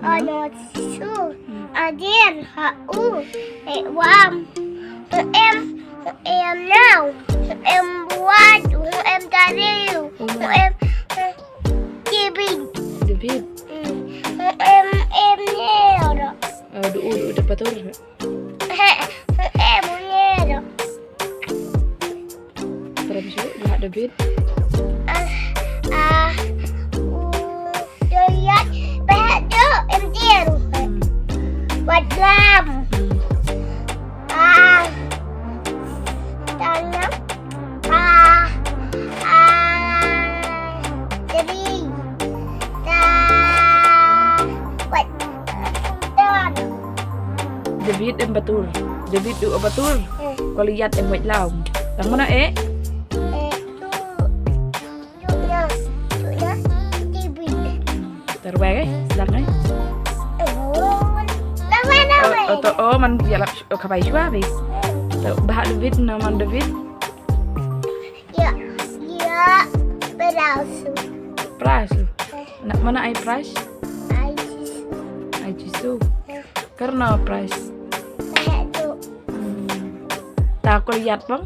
nó su đen u warm em nào em buat em tariu em David em neo đó Dulu dapat tur. em neo đó Berapa sih? Lah David. Lihat baju em dia buat lam tanam jadi buat dan David em batur. David dulu batur. Kau lihat em buat lau. Yang mana Terbaik sedang man jalap kapai shua bi. Bahak David nama David. Ya berausu. Price. Nak mana ai price? Ai jisu. Karena price. Itu. Tak kau lihat bang?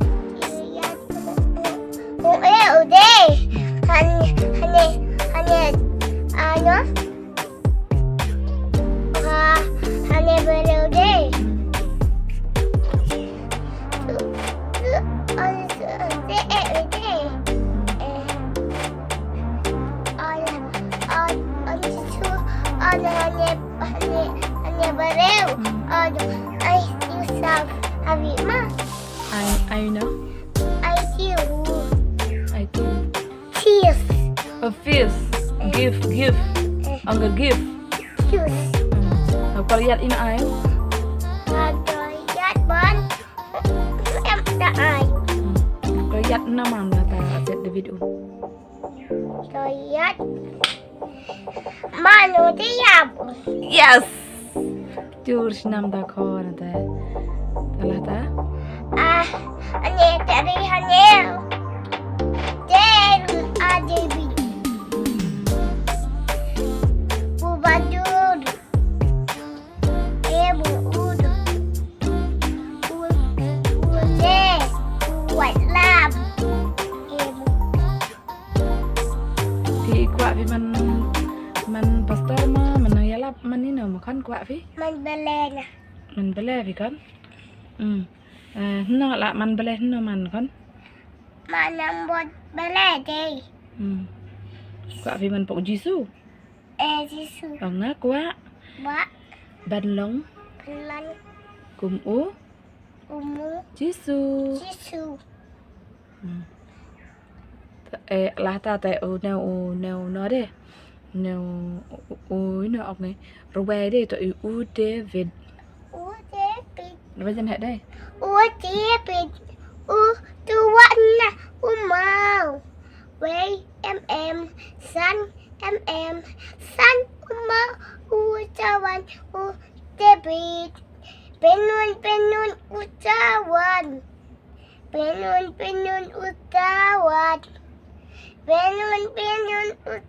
Udah. Hanya baru deh. Hanya baru. I yourself have it ma? I know. I do. Cheers. A fish. Give. Angga give. Cheers. Kau lihat ini ai? Ada lihat ban. Em đã ai? Kau lihat nama lah tak set David u. Lihat. Mana dia? Yes. Jur sinam dah kau nanti. Salah tak? Hanya dari hanya. Dan ada bi. Bubadur. Buud. Bule. Buat lam. Thì quạ vì mình pastor mà mình yalap mình ni nào mà con quạ vì Man balena. mình bele vì con nó là mình bele nó mình con Mana buat bala deh. quạ vì mình phụ Giêsu Jisu. bằng ngã quá Ba. ban lông Pelan. cùng ú Umu. Giêsu Jisu. là ta tại nèo nó đây nèo nó học này rồi về đây tụi David David. rồi dân hệ đây David. Tuan Umau. Way San San Umau. Ucawan David. Penun ucawan. Penun ucawan. Penun ucawan.